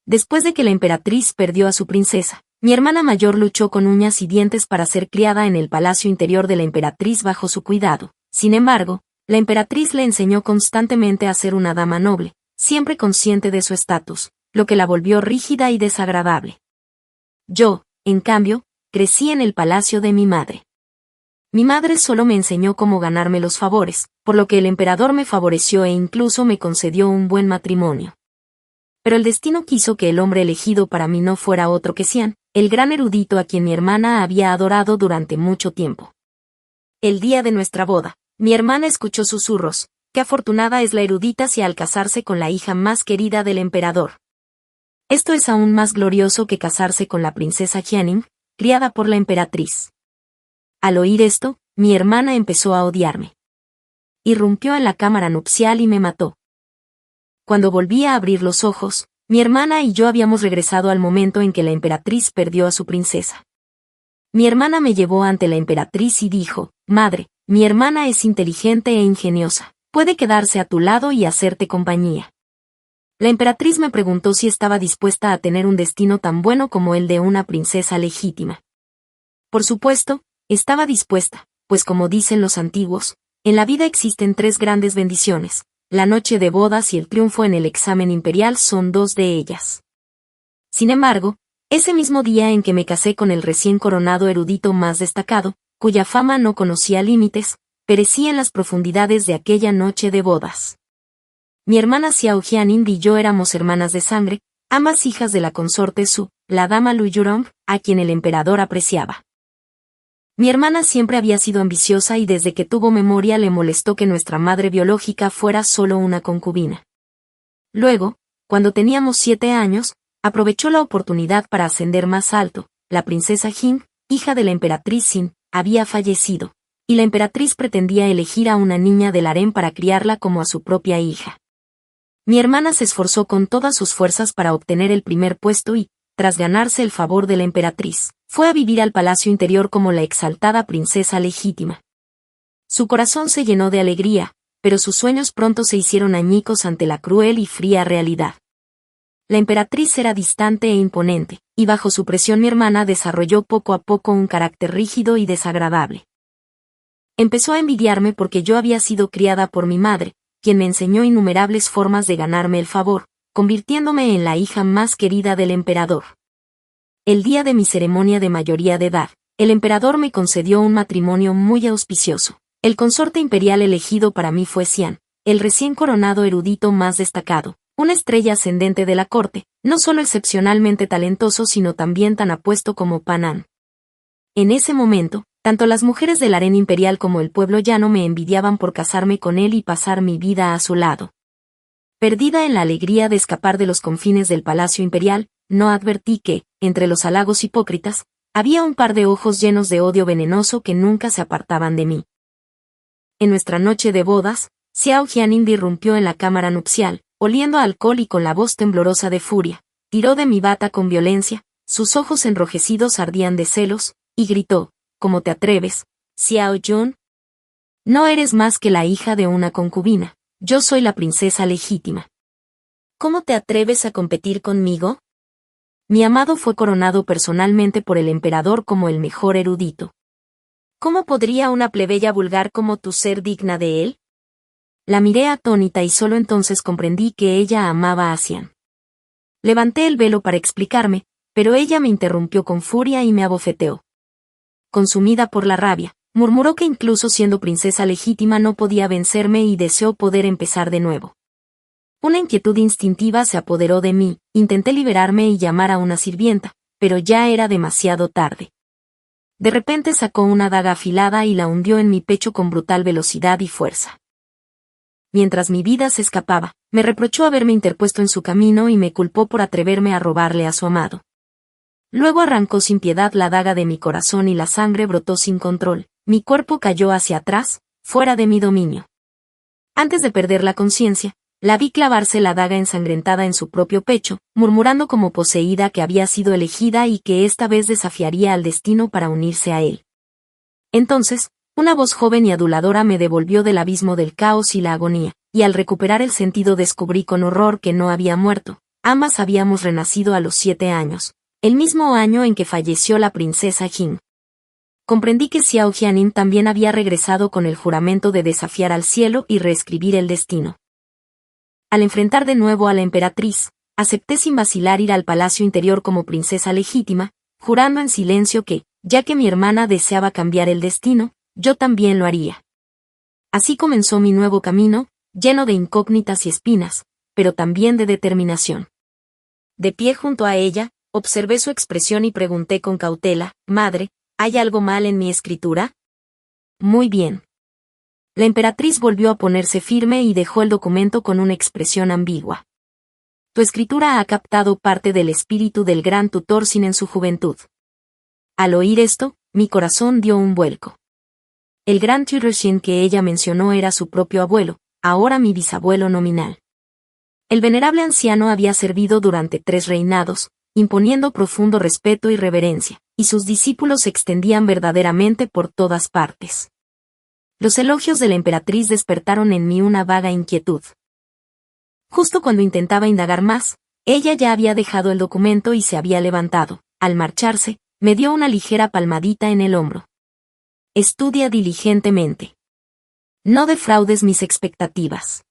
Después de que la emperatriz perdió a su princesa, mi hermana mayor luchó con uñas y dientes para ser criada en el palacio interior de la emperatriz bajo su cuidado. Sin embargo, la emperatriz le enseñó constantemente a ser una dama noble, siempre consciente de su estatus, lo que la volvió rígida y desagradable. Yo, en cambio, crecí en el palacio de mi madre. Mi madre solo me enseñó cómo ganarme los favores, por lo que el emperador me favoreció e incluso me concedió un buen matrimonio. Pero el destino quiso que el hombre elegido para mí no fuera otro que Xian, el gran erudito a quien mi hermana había adorado durante mucho tiempo. El día de nuestra boda, mi hermana escuchó susurros: qué afortunada es la erudita si al casarse con la hija más querida del emperador. Esto es aún más glorioso que casarse con la princesa Jianing, criada por la emperatriz. Al oír esto, mi hermana empezó a odiarme. Irrumpió en la cámara nupcial y me mató. Cuando volví a abrir los ojos, mi hermana y yo habíamos regresado al momento en que la emperatriz perdió a su princesa. Mi hermana me llevó ante la emperatriz y dijo: «Madre, mi hermana es inteligente e ingeniosa, puede quedarse a tu lado y hacerte compañía». La emperatriz me preguntó si estaba dispuesta a tener un destino tan bueno como el de una princesa legítima. Por supuesto, estaba dispuesta, pues como dicen los antiguos, en la vida existen 3 grandes bendiciones: la noche de bodas y el triunfo en el examen imperial son 2 de ellas. Sin embargo, ese mismo día en que me casé con el recién coronado erudito más destacado, cuya fama no conocía límites, perecí en las profundidades de aquella noche de bodas. Mi hermana Xiao Jianing y yo éramos hermanas de sangre, ambas hijas de la consorte Su, la dama Lu Yurong, a quien el emperador apreciaba. Mi hermana siempre había sido ambiciosa y desde que tuvo memoria le molestó que nuestra madre biológica fuera solo una concubina. Luego, cuando teníamos 7 años, aprovechó la oportunidad para ascender más alto. La princesa Jing, hija de la emperatriz Xin, había fallecido, y la emperatriz pretendía elegir a una niña del harén para criarla como a su propia hija. Mi hermana se esforzó con todas sus fuerzas para obtener el primer puesto y, tras ganarse el favor de la emperatriz, fue a vivir al palacio interior como la exaltada princesa legítima. Su corazón se llenó de alegría, pero sus sueños pronto se hicieron añicos ante la cruel y fría realidad. La emperatriz era distante e imponente, y bajo su presión mi hermana desarrolló poco a poco un carácter rígido y desagradable. Empezó a envidiarme porque yo había sido criada por mi madre, quien me enseñó innumerables formas de ganarme el favor, convirtiéndome en la hija más querida del emperador. El día de mi ceremonia de mayoría de edad, el emperador me concedió un matrimonio muy auspicioso. El consorte imperial elegido para mí fue Xian, el recién coronado erudito más destacado, una estrella ascendente de la corte, no solo excepcionalmente talentoso sino también tan apuesto como Pan An. En ese momento, tanto las mujeres del harén imperial como el pueblo llano me envidiaban por casarme con él y pasar mi vida a su lado. Perdida en la alegría de escapar de los confines del palacio imperial, no advertí que, entre los halagos hipócritas, había un par de ojos llenos de odio venenoso que nunca se apartaban de mí. En nuestra noche de bodas, Xiao Jianing irrumpió en la cámara nupcial, oliendo a alcohol y con la voz temblorosa de furia, tiró de mi bata con violencia, sus ojos enrojecidos ardían de celos, y gritó: «¿Cómo te atreves, Xiao Jun? No eres más que la hija de una concubina, yo soy la princesa legítima. ¿Cómo te atreves a competir conmigo?» Mi amado fue coronado personalmente por el emperador como el mejor erudito. ¿Cómo podría una plebeya vulgar como tú ser digna de él? La miré atónita y solo entonces comprendí que ella amaba a Xian. Levanté el velo para explicarme, pero ella me interrumpió con furia y me abofeteó. Consumida por la rabia, murmuró que incluso siendo princesa legítima no podía vencerme y deseó poder empezar de nuevo. Una inquietud instintiva se apoderó de mí, intenté liberarme y llamar a una sirvienta, pero ya era demasiado tarde. De repente sacó una daga afilada y la hundió en mi pecho con brutal velocidad y fuerza. Mientras mi vida se escapaba, me reprochó haberme interpuesto en su camino y me culpó por atreverme a robarle a su amado. Luego arrancó sin piedad la daga de mi corazón y la sangre brotó sin control, mi cuerpo cayó hacia atrás, fuera de mi dominio. Antes de perder la conciencia, la vi clavarse la daga ensangrentada en su propio pecho, murmurando como poseída que había sido elegida y que esta vez desafiaría al destino para unirse a él. Entonces, una voz joven y aduladora me devolvió del abismo del caos y la agonía, y al recuperar el sentido descubrí con horror que no había muerto, Ambas habíamos renacido a los 7 años, el mismo año en que falleció la princesa Jing. Comprendí que Xiao Jianin también había regresado con el juramento de desafiar al cielo y reescribir el destino. Al enfrentar de nuevo a la emperatriz, acepté sin vacilar ir al palacio interior como princesa legítima, jurando en silencio que, ya que mi hermana deseaba cambiar el destino, yo también lo haría. Así comenzó mi nuevo camino, lleno de incógnitas y espinas, pero también de determinación. De pie junto a ella, observé su expresión y pregunté con cautela, «Madre, ¿hay algo mal en mi escritura?» «Muy bien». La emperatriz volvió a ponerse firme y dejó el documento con una expresión ambigua. «Tu escritura ha captado parte del espíritu del gran tutor Xin en su juventud». Al oír esto, mi corazón dio un vuelco. El gran tutor Xin que ella mencionó era su propio abuelo, ahora mi bisabuelo nominal. El venerable anciano había servido durante 3 reinados, imponiendo profundo respeto y reverencia, y sus discípulos se extendían verdaderamente por todas partes. Los elogios de la emperatriz despertaron en mí una vaga inquietud. Justo cuando intentaba indagar más, ella ya había dejado el documento y se había levantado. Al marcharse, me dio una ligera palmadita en el hombro. Estudia diligentemente. No defraudes mis expectativas.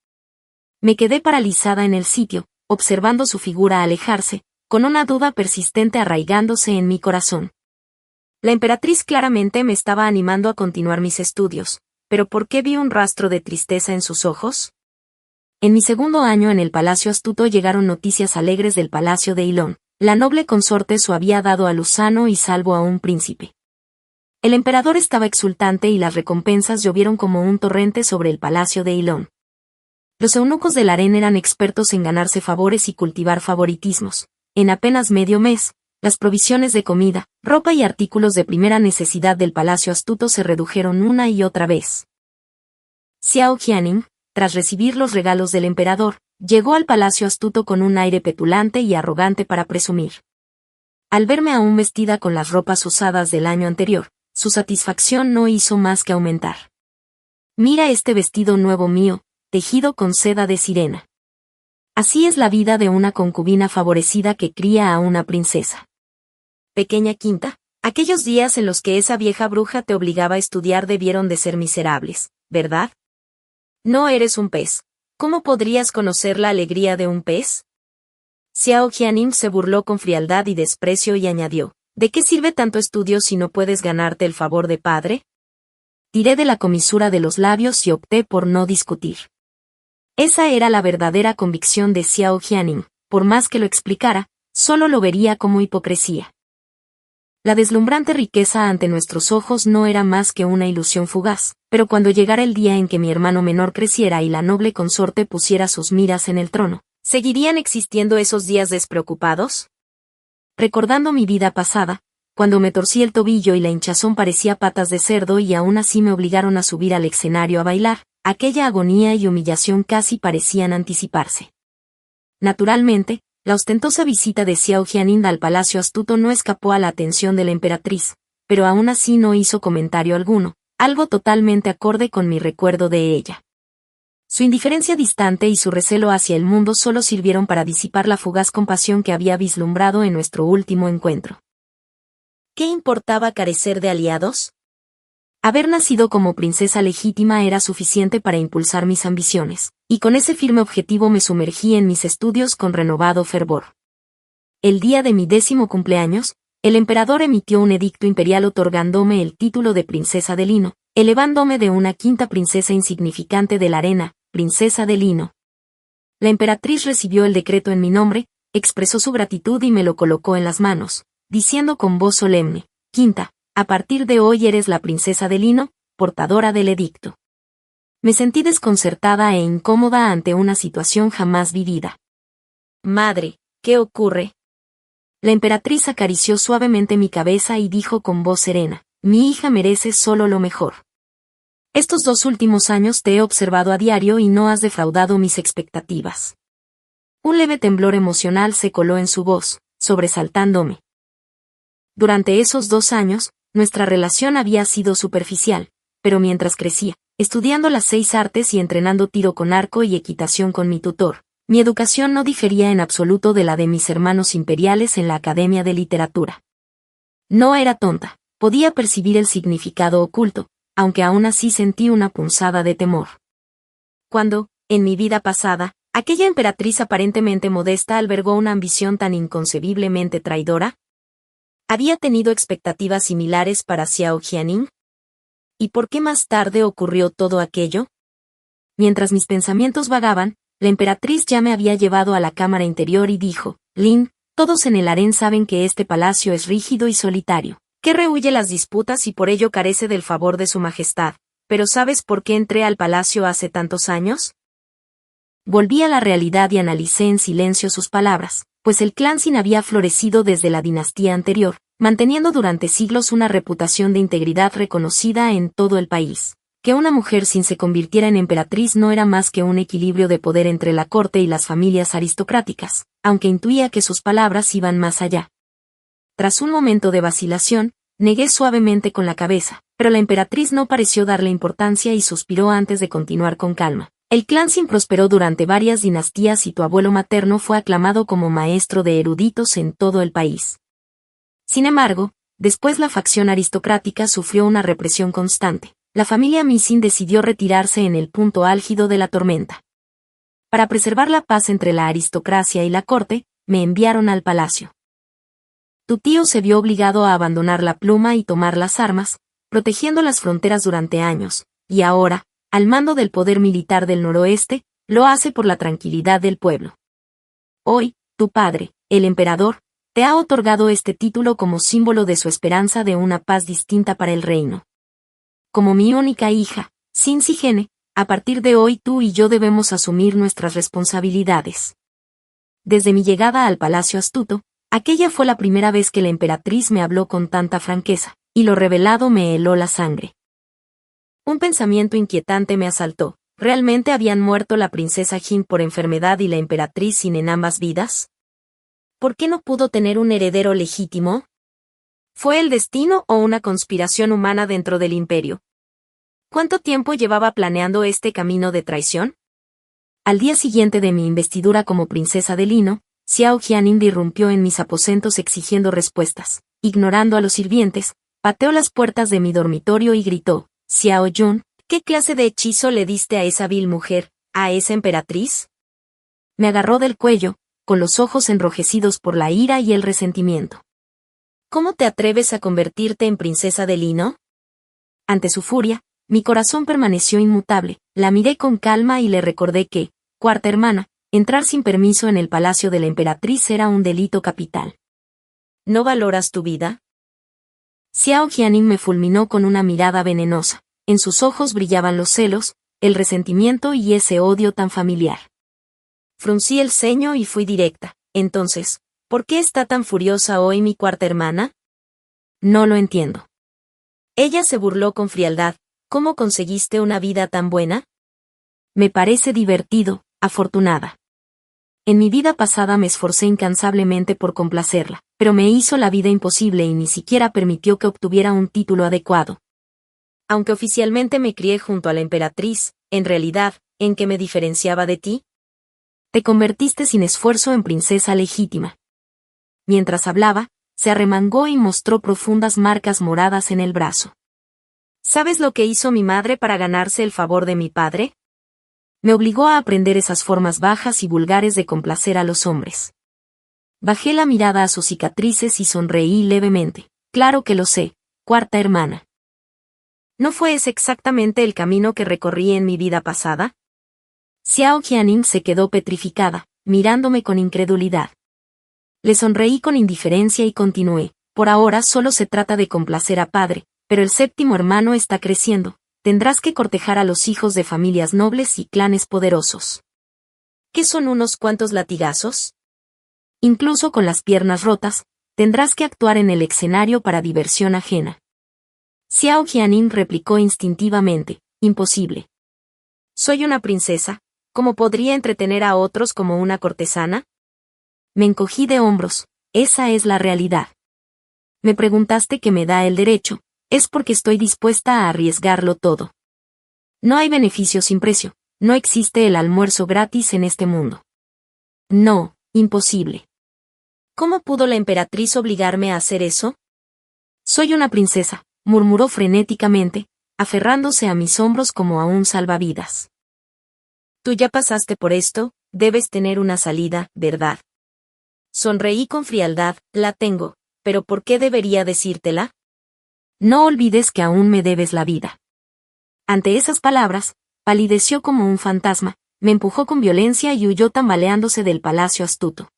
Me quedé paralizada en el sitio, observando su figura alejarse, con una duda persistente arraigándose en mi corazón. La emperatriz claramente me estaba animando a continuar mis estudios, pero ¿por qué vi un rastro de tristeza en sus ojos? En mi segundo año en el Palacio Astuto llegaron noticias alegres del Palacio de Ilón. La noble consorte Su había dado a luz sano y salvo a un príncipe. El emperador estaba exultante y las recompensas llovieron como un torrente sobre el Palacio de Ilón. Los eunucos del harén eran expertos en ganarse favores y cultivar favoritismos. En apenas medio mes, las provisiones de comida, ropa y artículos de primera necesidad del Palacio Astuto se redujeron una y otra vez. Xiao Jianin, tras recibir los regalos del emperador, llegó al Palacio Astuto con un aire petulante y arrogante para presumir. Al verme aún vestida con las ropas usadas del año anterior, su satisfacción no hizo más que aumentar. «Mira este vestido nuevo mío, tejido con seda de sirena». Así es la vida de una concubina favorecida que cría a una princesa. Pequeña Quinta, aquellos días en los que esa vieja bruja te obligaba a estudiar debieron de ser miserables, ¿verdad? No eres un pez. ¿Cómo podrías conocer la alegría de un pez? Xiao Jianin se burló con frialdad y desprecio y añadió, ¿de qué sirve tanto estudio si no puedes ganarte el favor de padre? Tiré de la comisura de los labios y opté por no discutir. Esa era la verdadera convicción de Xiao Jianin, por más que lo explicara, solo lo vería como hipocresía. La deslumbrante riqueza ante nuestros ojos no era más que una ilusión fugaz, pero cuando llegara el día en que mi hermano menor creciera y la noble consorte pusiera sus miras en el trono, ¿seguirían existiendo esos días despreocupados? Recordando mi vida pasada, cuando me torcí el tobillo y la hinchazón parecía patas de cerdo y aún así me obligaron a subir al escenario a bailar, aquella agonía y humillación casi parecían anticiparse. Naturalmente, la ostentosa visita de Xiao Jianin al Palacio Astuto no escapó a la atención de la emperatriz, pero aún así no hizo comentario alguno, algo totalmente acorde con mi recuerdo de ella. Su indiferencia distante y su recelo hacia el mundo solo sirvieron para disipar la fugaz compasión que había vislumbrado en nuestro último encuentro. ¿Qué importaba carecer de aliados? Haber nacido como princesa legítima era suficiente para impulsar mis ambiciones, y con ese firme objetivo me sumergí en mis estudios con renovado fervor. El día de mi 10º cumpleaños, el emperador emitió un edicto imperial otorgándome el título de princesa de lino, elevándome de una quinta princesa insignificante de la arena, princesa de lino. La emperatriz recibió el decreto en mi nombre, expresó su gratitud y me lo colocó en las manos, diciendo con voz solemne, «Quinta, a partir de hoy eres la princesa de lino, portadora del edicto». Me sentí desconcertada e incómoda ante una situación jamás vivida. «Madre, ¿qué ocurre?». La emperatriz acarició suavemente mi cabeza y dijo con voz serena, «Mi hija merece solo lo mejor. Estos 2 últimos años te he observado a diario y no has defraudado mis expectativas». Un leve temblor emocional se coló en su voz, sobresaltándome. Durante esos 2 años, nuestra relación había sido superficial, pero mientras crecía, estudiando las 6 artes y entrenando tiro con arco y equitación con mi tutor, Mi educación no difería en absoluto de la de mis hermanos imperiales en la Academia de Literatura. No era tonta, podía percibir el significado oculto, aunque aún así sentí una punzada de temor. Cuando, en mi vida pasada, aquella emperatriz aparentemente modesta albergó una ambición tan inconcebiblemente traidora, ¿había tenido expectativas similares para Xiao Jianing? ¿Y por qué más tarde ocurrió todo aquello? Mientras mis pensamientos vagaban, la emperatriz ya me había llevado a la cámara interior y dijo: Lin, todos en el harén saben que este palacio es rígido y solitario, que rehúye las disputas y por ello carece del favor de su majestad. ¿Pero sabes por qué entré al palacio hace tantos años? Volví a la realidad y analicé en silencio sus palabras, pues el clan Xin había florecido desde la dinastía anterior, manteniendo durante siglos una reputación de integridad reconocida en todo el país. Que una mujer Xin se convirtiera en emperatriz no era más que un equilibrio de poder entre la corte y las familias aristocráticas, aunque intuía que sus palabras iban más allá. Tras un momento de vacilación, negué suavemente con la cabeza, pero la emperatriz no pareció darle importancia y suspiró antes de continuar con calma. El clan Xin prosperó durante varias dinastías y tu abuelo materno fue aclamado como maestro de eruditos en todo el país. Sin embargo, después la facción aristocrática sufrió una represión constante. La familia Mi Xin decidió retirarse en el punto álgido de la tormenta. Para preservar la paz entre la aristocracia y la corte, me enviaron al palacio. Tu tío se vio obligado a abandonar la pluma y tomar las armas, protegiendo las fronteras durante años, y ahora, al mando del poder militar del noroeste, lo hace por la tranquilidad del pueblo. Hoy, tu padre, el emperador, te ha otorgado este título como símbolo de su esperanza de una paz distinta para el reino. Como mi única hija, Xin Sigene, a partir de hoy tú y yo debemos asumir nuestras responsabilidades. Desde mi llegada al Palacio Astuto, aquella fue la primera vez que la emperatriz me habló con tanta franqueza, y lo revelado me heló la sangre. Un pensamiento inquietante me asaltó. ¿Realmente habían muerto la princesa Jin por enfermedad y la emperatriz Xin en ambas vidas? ¿Por qué no pudo tener un heredero legítimo? ¿Fue el destino o una conspiración humana dentro del imperio? ¿Cuánto tiempo llevaba planeando este camino de traición? Al día siguiente de mi investidura como princesa de lino, Xiao Jianing irrumpió en mis aposentos exigiendo respuestas. Ignorando a los sirvientes, pateó las puertas de mi dormitorio y gritó: Xiao Jun, ¿qué clase de hechizo le diste a esa vil mujer, a esa emperatriz? Me agarró del cuello, con los ojos enrojecidos por la ira y el resentimiento. ¿Cómo te atreves a convertirte en princesa de lino? Ante su furia, mi corazón permaneció inmutable, la miré con calma y le recordé que, cuarta hermana, entrar sin permiso en el palacio de la emperatriz era un delito capital. ¿No valoras tu vida? Xiao Jianing me fulminó con una mirada venenosa. En sus ojos brillaban los celos, el resentimiento y ese odio tan familiar. Fruncí el ceño y fui directa. Entonces, ¿por qué está tan furiosa hoy mi cuarta hermana? No lo entiendo. Ella se burló con frialdad. ¿Cómo conseguiste una vida tan buena? Me parece divertido, afortunada. En mi vida pasada me esforcé incansablemente por complacerla, pero me hizo la vida imposible y ni siquiera permitió que obtuviera un título adecuado. Aunque oficialmente me crié junto a la emperatriz, en realidad, ¿en qué me diferenciaba de ti? Te convertiste sin esfuerzo en princesa legítima. Mientras hablaba, se arremangó y mostró profundas marcas moradas en el brazo. ¿Sabes lo que hizo mi madre para ganarse el favor de mi padre? Me obligó a aprender esas formas bajas y vulgares de complacer a los hombres. Bajé la mirada a sus cicatrices y sonreí levemente. Claro que lo sé, cuarta hermana. ¿No fue ese exactamente el camino que recorrí en mi vida pasada? Xiao Jianing se quedó petrificada, mirándome con incredulidad. Le sonreí con indiferencia y continué. Por ahora solo se trata de complacer a padre, pero el séptimo hermano está creciendo. Tendrás que cortejar a los hijos de familias nobles y clanes poderosos. ¿Qué son unos cuantos latigazos? Incluso con las piernas rotas, tendrás que actuar en el escenario para diversión ajena. Xiao Jianing replicó instintivamente: imposible. Soy una princesa, ¿cómo podría entretener a otros como una cortesana? Me encogí de hombros, esa es la realidad. Me preguntaste qué me da el derecho, es porque estoy dispuesta a arriesgarlo todo. No hay beneficio sin precio, no existe el almuerzo gratis en este mundo. No, imposible. ¿Cómo pudo la emperatriz obligarme a hacer eso? Soy una princesa, murmuró frenéticamente, aferrándose a mis hombros como a un salvavidas. Tú ya pasaste por esto, debes tener una salida, ¿verdad? Sonreí con frialdad, la tengo, pero ¿por qué debería decírtela? No olvides que aún me debes la vida. Ante esas palabras, palideció como un fantasma, me empujó con violencia y huyó tambaleándose del palacio astuto.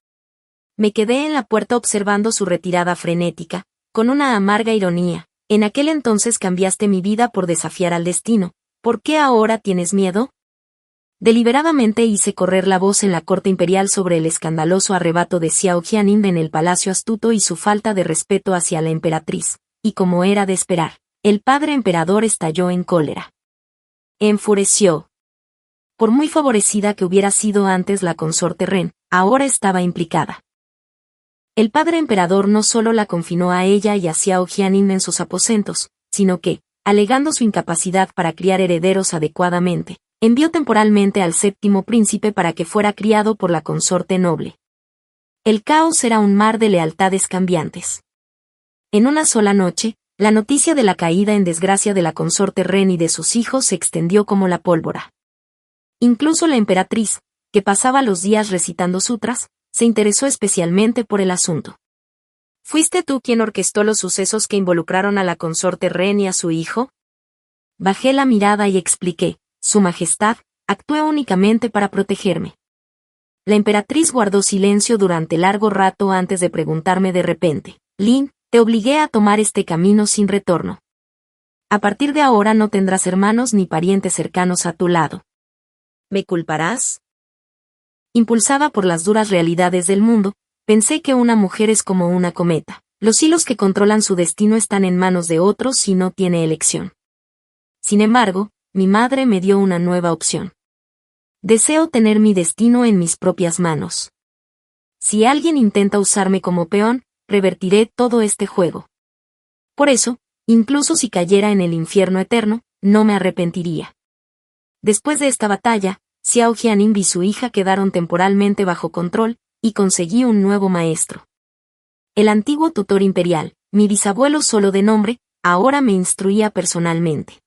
Me quedé en la puerta observando su retirada frenética, con una amarga ironía. En aquel entonces cambiaste mi vida por desafiar al destino, ¿por qué ahora tienes miedo? Deliberadamente hice correr la voz en la corte imperial sobre el escandaloso arrebato de Xiao Jianin en el palacio astuto y su falta de respeto hacia la emperatriz, y como era de esperar, el padre emperador estalló en cólera. Enfureció. Por muy favorecida que hubiera sido antes la consorte Ren, ahora estaba implicada. El padre emperador no solo la confinó a ella y a Xiao Jianin en sus aposentos, sino que, alegando su incapacidad para criar herederos adecuadamente, envió temporalmente al séptimo príncipe para que fuera criado por la consorte noble. El caos era un mar de lealtades cambiantes. En una sola noche, la noticia de la caída en desgracia de la consorte Ren y de sus hijos se extendió como la pólvora. Incluso la emperatriz, que pasaba los días recitando sutras, se interesó especialmente por el asunto. ¿Fuiste tú quien orquestó los sucesos que involucraron a la consorte Ren y a su hijo? Bajé la mirada y expliqué, Su Majestad, actué únicamente para protegerme. La emperatriz guardó silencio durante largo rato antes de preguntarme de repente, Lin, te obligué a tomar este camino sin retorno. A partir de ahora no tendrás hermanos ni parientes cercanos a tu lado. ¿Me culparás? Impulsada por las duras realidades del mundo, pensé que una mujer es como una cometa. Los hilos que controlan su destino están en manos de otros y no tiene elección. Sin embargo, mi madre me dio una nueva opción. Deseo tener mi destino en mis propias manos. Si alguien intenta usarme como peón, revertiré todo este juego. Por eso, incluso si cayera en el infierno eterno, no me arrepentiría. Después de esta batalla, Xiao Jianin y su hija quedaron temporalmente bajo control, y conseguí un nuevo maestro. El antiguo tutor imperial, mi bisabuelo solo de nombre, ahora me instruía personalmente.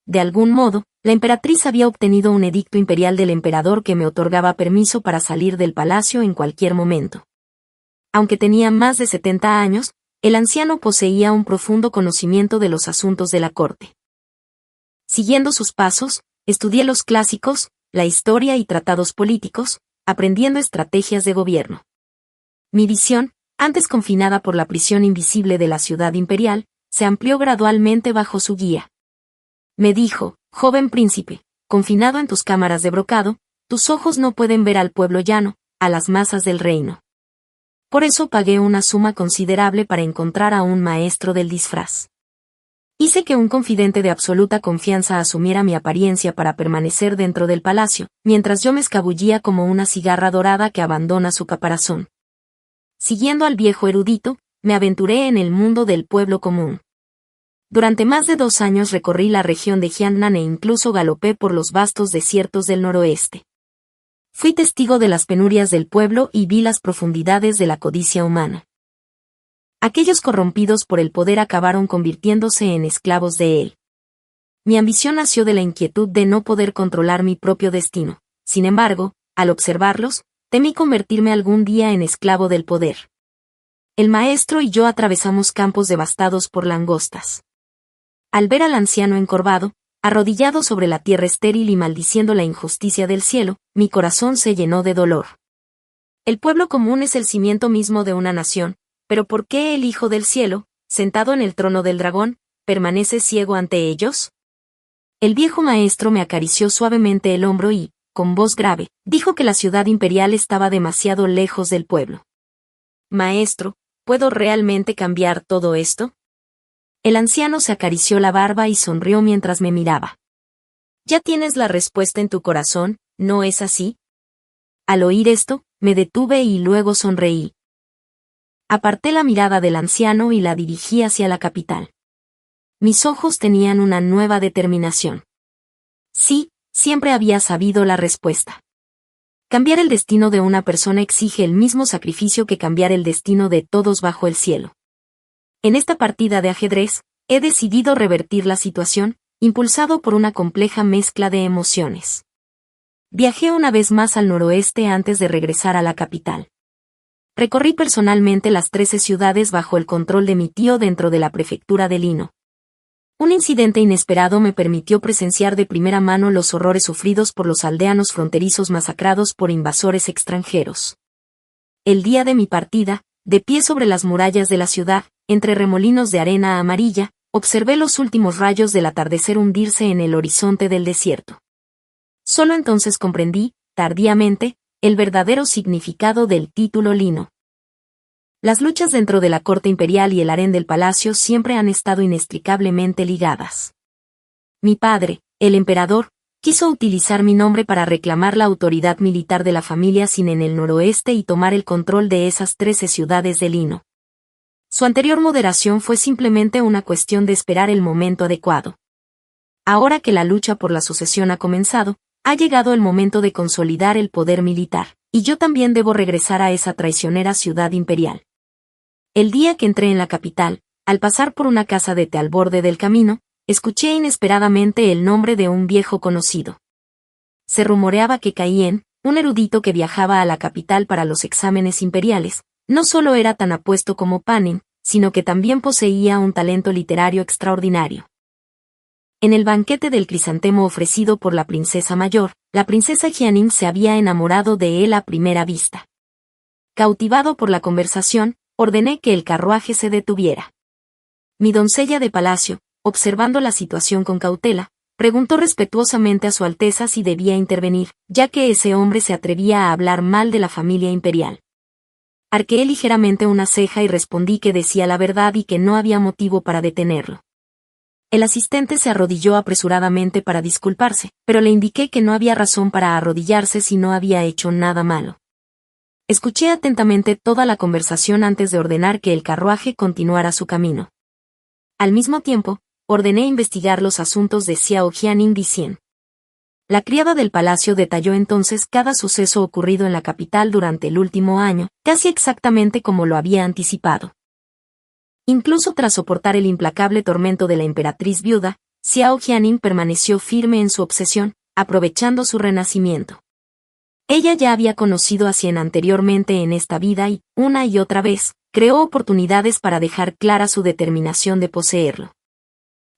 De algún modo, la emperatriz había obtenido un edicto imperial del emperador que me otorgaba permiso para salir del palacio en cualquier momento. Aunque tenía más de 70 años, el anciano poseía un profundo conocimiento de los asuntos de la corte. Siguiendo sus pasos, estudié los clásicos, la historia y tratados políticos, aprendiendo estrategias de gobierno. Mi visión, antes confinada por la prisión invisible de la ciudad imperial, se amplió gradualmente bajo su guía. Me dijo, joven príncipe, confinado en tus cámaras de brocado, tus ojos no pueden ver al pueblo llano, a las masas del reino. Por eso pagué una suma considerable para encontrar a un maestro del disfraz. Hice que un confidente de absoluta confianza asumiera mi apariencia para permanecer dentro del palacio, mientras yo me escabullía como una cigarra dorada que abandona su caparazón. Siguiendo al viejo erudito, me aventuré en el mundo del pueblo común. Durante más de 2 años recorrí la región de Jiangnan e incluso galopé por los vastos desiertos del noroeste. Fui testigo de las penurias del pueblo y vi las profundidades de la codicia humana. Aquellos corrompidos por el poder acabaron convirtiéndose en esclavos de él. Mi ambición nació de la inquietud de no poder controlar mi propio destino. Sin embargo, al observarlos, temí convertirme algún día en esclavo del poder. El maestro y yo atravesamos campos devastados por langostas. Al ver al anciano encorvado, arrodillado sobre la tierra estéril y maldiciendo la injusticia del cielo, mi corazón se llenó de dolor. El pueblo común es el cimiento mismo de una nación, pero ¿por qué el Hijo del Cielo, sentado en el trono del dragón, permanece ciego ante ellos? El viejo maestro me acarició suavemente el hombro y, con voz grave, dijo que la ciudad imperial estaba demasiado lejos del pueblo. Maestro, ¿puedo realmente cambiar todo esto? El anciano se acarició la barba y sonrió mientras me miraba. Ya tienes la respuesta en tu corazón, ¿no es así? Al oír esto, me detuve y luego sonreí. Aparté la mirada del anciano y la dirigí hacia la capital. Mis ojos tenían una nueva determinación. Sí, siempre había sabido la respuesta. cambiar el destino de una persona exige el mismo sacrificio que cambiar el destino de todos bajo el cielo. En esta partida de ajedrez, he decidido revertir la situación, impulsado por una compleja mezcla de emociones. Viajé una vez más al noroeste antes de regresar a la capital. Recorrí personalmente las 13 ciudades bajo el control de mi tío dentro de la prefectura de Lino. Un incidente inesperado me permitió presenciar de primera mano los horrores sufridos por los aldeanos fronterizos masacrados por invasores extranjeros. El día de mi partida, de pie sobre las murallas de la ciudad, entre remolinos de arena amarilla, observé los últimos rayos del atardecer hundirse en el horizonte del desierto. Solo entonces comprendí, tardíamente, el verdadero significado del título Lino. Las luchas dentro de la corte imperial y el harén del palacio siempre han estado inextricablemente ligadas. Mi padre, el emperador, quiso utilizar mi nombre para reclamar la autoridad militar de la familia Sin en el noroeste y tomar el control de esas 13 ciudades de Lino. Su anterior moderación fue simplemente una cuestión de esperar el momento adecuado. Ahora que la lucha por la sucesión ha comenzado, ha llegado el momento de consolidar el poder militar, y yo también debo regresar a esa traicionera ciudad imperial. El día que entré en la capital, al pasar por una casa de té al borde del camino, escuché inesperadamente el nombre de un viejo conocido. Se rumoreaba que Caín, un erudito que viajaba a la capital para los exámenes imperiales, no solo era tan apuesto como Panin, sino que también poseía un talento literario extraordinario. En el banquete del crisantemo ofrecido por la princesa mayor, la princesa Jianing se había enamorado de él a primera vista. Cautivado por la conversación, ordené que el carruaje se detuviera. Mi doncella de palacio, observando la situación con cautela, preguntó respetuosamente a su Alteza si debía intervenir, ya que ese hombre se atrevía a hablar mal de la familia imperial. Arqueé ligeramente una ceja y respondí que decía la verdad y que no había motivo para detenerlo. El asistente se arrodilló apresuradamente para disculparse, pero le indiqué que no había razón para arrodillarse si no había hecho nada malo. Escuché atentamente toda la conversación antes de ordenar que el carruaje continuara su camino. Al mismo tiempo, ordené investigar los asuntos de Xiao Jianing Dicien. La criada del palacio detalló entonces cada suceso ocurrido en la capital durante el último año, casi exactamente como lo había anticipado. Incluso tras soportar el implacable tormento de la emperatriz viuda, Xiao Jianing permaneció firme en su obsesión, aprovechando su renacimiento. Ella ya había conocido a Xian anteriormente en esta vida y, una y otra vez, creó oportunidades para dejar clara su determinación de poseerlo.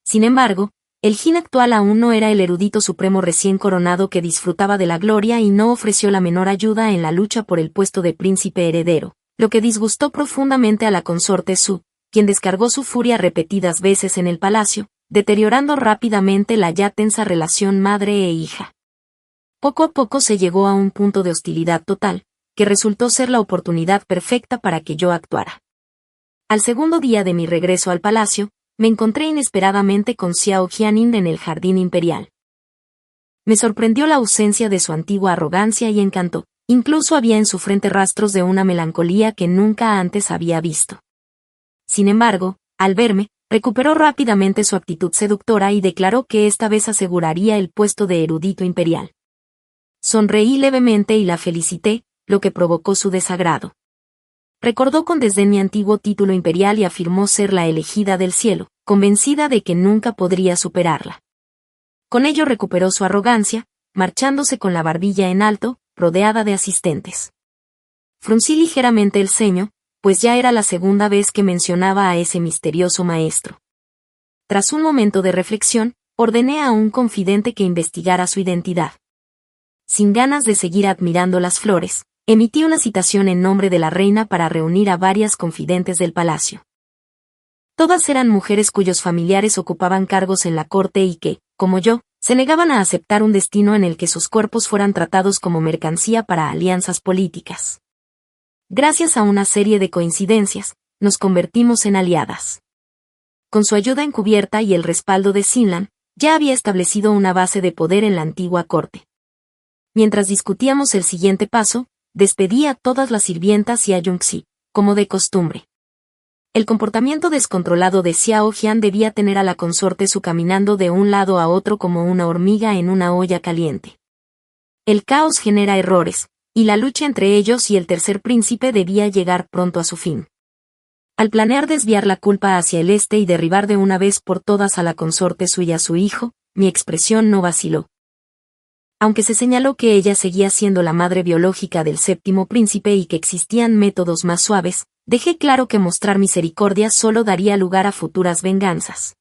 Sin embargo, el Jin actual aún no era el erudito supremo recién coronado que disfrutaba de la gloria y no ofreció la menor ayuda en la lucha por el puesto de príncipe heredero, lo que disgustó profundamente a la consorte Su, quien descargó su furia repetidas veces en el palacio, deteriorando rápidamente la ya tensa relación madre e hija. Poco a poco se llegó a un punto de hostilidad total, que resultó ser la oportunidad perfecta para que yo actuara. Al segundo día de mi regreso al palacio, me encontré inesperadamente con Xiao Jianing en el jardín imperial. Me sorprendió la ausencia de su antigua arrogancia y encanto, incluso había en su frente rastros de una melancolía que nunca antes había visto. Sin embargo, al verme, recuperó rápidamente su actitud seductora y declaró que esta vez aseguraría el puesto de erudito imperial. Sonreí levemente y la felicité, lo que provocó su desagrado. Recordó con desdén mi antiguo título imperial y afirmó ser la elegida del cielo, convencida de que nunca podría superarla. Con ello recuperó su arrogancia, marchándose con la barbilla en alto, rodeada de asistentes. Fruncí ligeramente el ceño, pues ya era la segunda vez que mencionaba a ese misterioso maestro. Tras un momento de reflexión, ordené a un confidente que investigara su identidad. Sin ganas de seguir admirando las flores, emití una citación en nombre de la reina para reunir a varias confidentes del palacio. Todas eran mujeres cuyos familiares ocupaban cargos en la corte y que, como yo, se negaban a aceptar un destino en el que sus cuerpos fueran tratados como mercancía para alianzas políticas. Gracias a una serie de coincidencias, nos convertimos en aliadas. Con su ayuda encubierta y el respaldo de Xinlan, ya había establecido una base de poder en la antigua corte. Mientras discutíamos el siguiente paso, despedí a todas las sirvientas y a Yongxi, como de costumbre. El comportamiento descontrolado de Xiao Jian debía tener a la consorte Su caminando de un lado a otro como una hormiga en una olla caliente. El caos genera errores, y la lucha entre ellos y el tercer príncipe debía llegar pronto a su fin. Al planear desviar la culpa hacia el este y derribar de una vez por todas a la consorte suya su hijo, mi expresión no vaciló. Aunque se señaló que ella seguía siendo la madre biológica del séptimo príncipe y que existían métodos más suaves, dejé claro que mostrar misericordia solo daría lugar a futuras venganzas.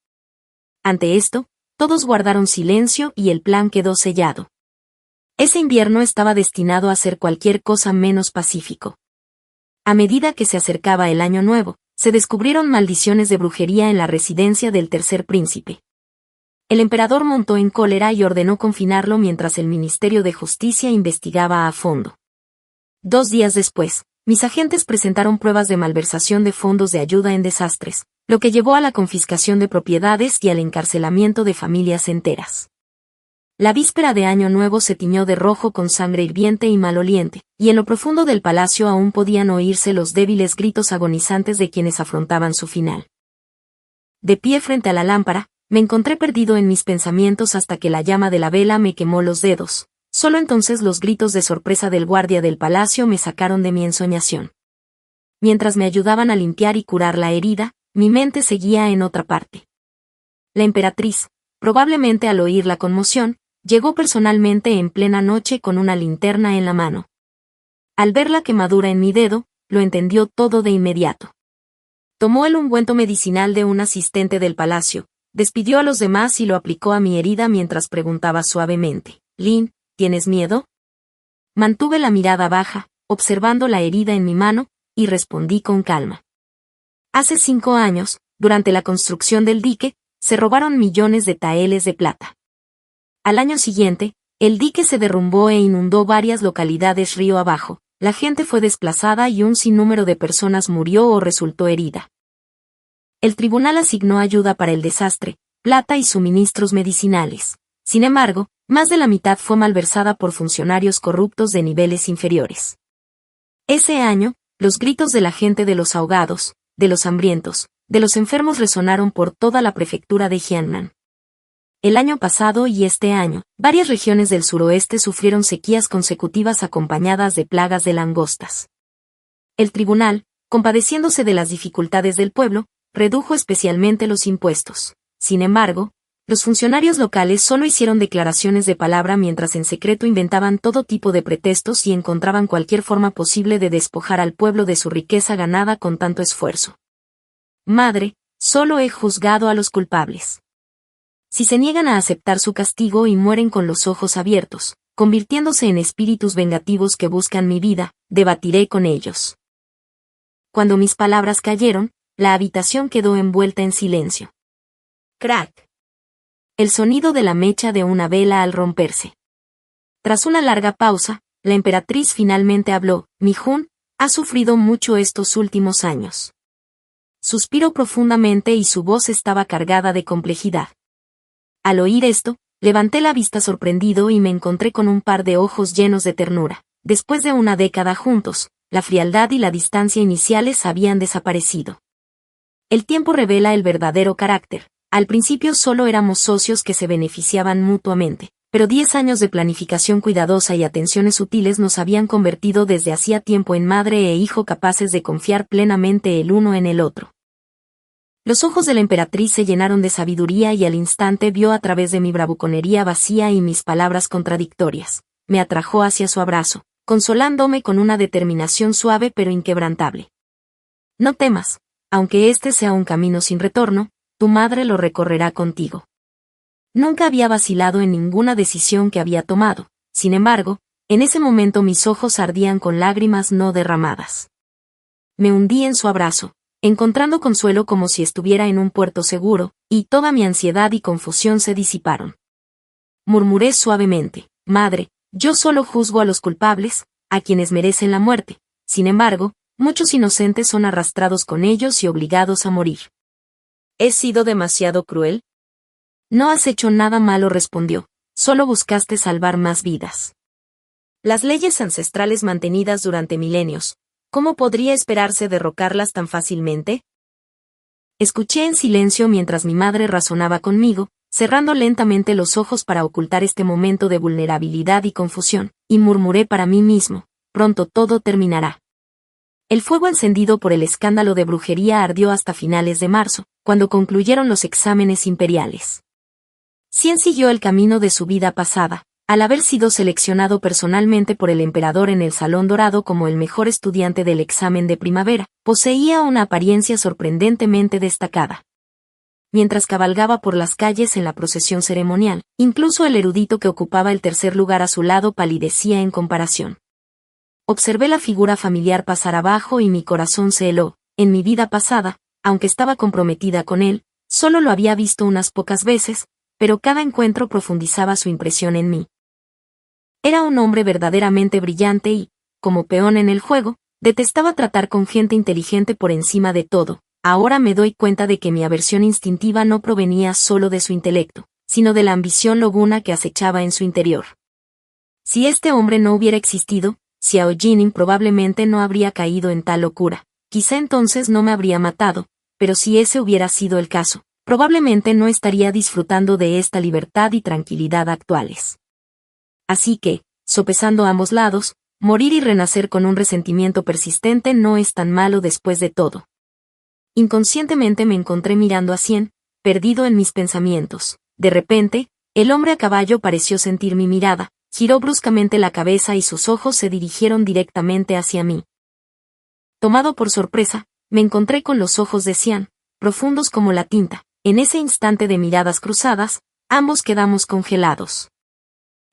Ante esto, todos guardaron silencio y el plan quedó sellado. Ese invierno estaba destinado a ser cualquier cosa menos pacífico. A medida que se acercaba el año nuevo, se descubrieron maldiciones de brujería en la residencia del tercer príncipe. El emperador montó en cólera y ordenó confinarlo mientras el Ministerio de Justicia investigaba a fondo. 2 días después, mis agentes presentaron pruebas de malversación de fondos de ayuda en desastres, lo que llevó a la confiscación de propiedades y al encarcelamiento de familias enteras. La víspera de Año Nuevo se tiñó de rojo con sangre hirviente y maloliente, y en lo profundo del palacio aún podían oírse los débiles gritos agonizantes de quienes afrontaban su final. De pie frente a la lámpara, me encontré perdido en mis pensamientos hasta que la llama de la vela me quemó los dedos. Solo entonces los gritos de sorpresa del guardia del palacio me sacaron de mi ensoñación. Mientras me ayudaban a limpiar y curar la herida, mi mente seguía en otra parte. La emperatriz, probablemente al oír la conmoción, llegó personalmente en plena noche con una linterna en la mano. Al ver la quemadura en mi dedo, lo entendió todo de inmediato. Tomó el ungüento medicinal de un asistente del palacio, despidió a los demás y lo aplicó a mi herida mientras preguntaba suavemente: «Lin, ¿tienes miedo?». Mantuve la mirada baja, observando la herida en mi mano, y respondí con calma. Hace 5 años, durante la construcción del dique, se robaron millones de taeles de plata. Al año siguiente, el dique se derrumbó e inundó varias localidades río abajo, la gente fue desplazada y un sinnúmero de personas murió o resultó herida. El tribunal asignó ayuda para el desastre, plata y suministros medicinales. Sin embargo, más de la mitad fue malversada por funcionarios corruptos de niveles inferiores. Ese año, los gritos de la gente de los ahogados, de los hambrientos, de los enfermos resonaron por toda la prefectura de Jiangnan. El año pasado y este año, varias regiones del suroeste sufrieron sequías consecutivas acompañadas de plagas de langostas. El tribunal, compadeciéndose de las dificultades del pueblo, redujo especialmente los impuestos. Sin embargo, los funcionarios locales solo hicieron declaraciones de palabra mientras en secreto inventaban todo tipo de pretextos y encontraban cualquier forma posible de despojar al pueblo de su riqueza ganada con tanto esfuerzo. Madre, solo he juzgado a los culpables. Si se niegan a aceptar su castigo y mueren con los ojos abiertos, convirtiéndose en espíritus vengativos que buscan mi vida, debatiré con ellos. Cuando mis palabras cayeron, la habitación quedó envuelta en silencio. Crack. El sonido de la mecha de una vela al romperse. Tras una larga pausa, la emperatriz finalmente habló: «Mi Jun, ha sufrido mucho estos últimos años». Suspiró profundamente y su voz estaba cargada de complejidad. Al oír esto, levanté la vista sorprendido y me encontré con un par de ojos llenos de ternura. Después de una década juntos, la frialdad y la distancia iniciales habían desaparecido. El tiempo revela el verdadero carácter. Al principio solo éramos socios que se beneficiaban mutuamente, pero 10 años de planificación cuidadosa y atenciones sutiles nos habían convertido desde hacía tiempo en madre e hijo capaces de confiar plenamente el uno en el otro. Los ojos de la emperatriz se llenaron de sabiduría y al instante vio a través de mi bravuconería vacía y mis palabras contradictorias. Me atrajo hacia su abrazo, consolándome con una determinación suave pero inquebrantable. «No temas, aunque este sea un camino sin retorno, tu madre lo recorrerá contigo». Nunca había vacilado en ninguna decisión que había tomado, sin embargo, en ese momento mis ojos ardían con lágrimas no derramadas. Me hundí en su abrazo, encontrando consuelo como si estuviera en un puerto seguro, y toda mi ansiedad y confusión se disiparon. Murmuré suavemente: «Madre, yo solo juzgo a los culpables, a quienes merecen la muerte. Sin embargo, muchos inocentes son arrastrados con ellos y obligados a morir». «¿He sido demasiado cruel?». «No has hecho nada malo», respondió, «solo buscaste salvar más vidas. Las leyes ancestrales mantenidas durante milenios, ¿cómo podría esperarse derrocarlas tan fácilmente?». Escuché en silencio mientras mi madre razonaba conmigo, cerrando lentamente los ojos para ocultar este momento de vulnerabilidad y confusión, y murmuré para mí mismo: pronto todo terminará. El fuego encendido por el escándalo de brujería ardió hasta finales de marzo, cuando concluyeron los exámenes imperiales. Xian siguió el camino de su vida pasada, al haber sido seleccionado personalmente por el emperador en el Salón Dorado como el mejor estudiante del examen de primavera, poseía una apariencia sorprendentemente destacada. Mientras cabalgaba por las calles en la procesión ceremonial, incluso el erudito que ocupaba el tercer lugar a su lado palidecía en comparación. Observé la figura familiar pasar abajo y mi corazón se heló. En mi vida pasada, aunque estaba comprometida con él, solo lo había visto unas pocas veces, pero cada encuentro profundizaba su impresión en mí. Era un hombre verdaderamente brillante y, como peón en el juego, detestaba tratar con gente inteligente por encima de todo. Ahora me doy cuenta de que mi aversión instintiva no provenía solo de su intelecto, sino de la ambición lobuna que acechaba en su interior. Si este hombre no hubiera existido, Xiao Jining probablemente no habría caído en tal locura. Quizá entonces no me habría matado, pero si ese hubiera sido el caso, probablemente no estaría disfrutando de esta libertad y tranquilidad actuales. Así que, sopesando ambos lados, morir y renacer con un resentimiento persistente no es tan malo después de todo. Inconscientemente me encontré mirando a Xian, perdido en mis pensamientos. De repente, el hombre a caballo pareció sentir mi mirada, giró bruscamente la cabeza y sus ojos se dirigieron directamente hacia mí. Tomado por sorpresa, me encontré con los ojos de Xian, profundos como la tinta. En ese instante de miradas cruzadas, ambos quedamos congelados.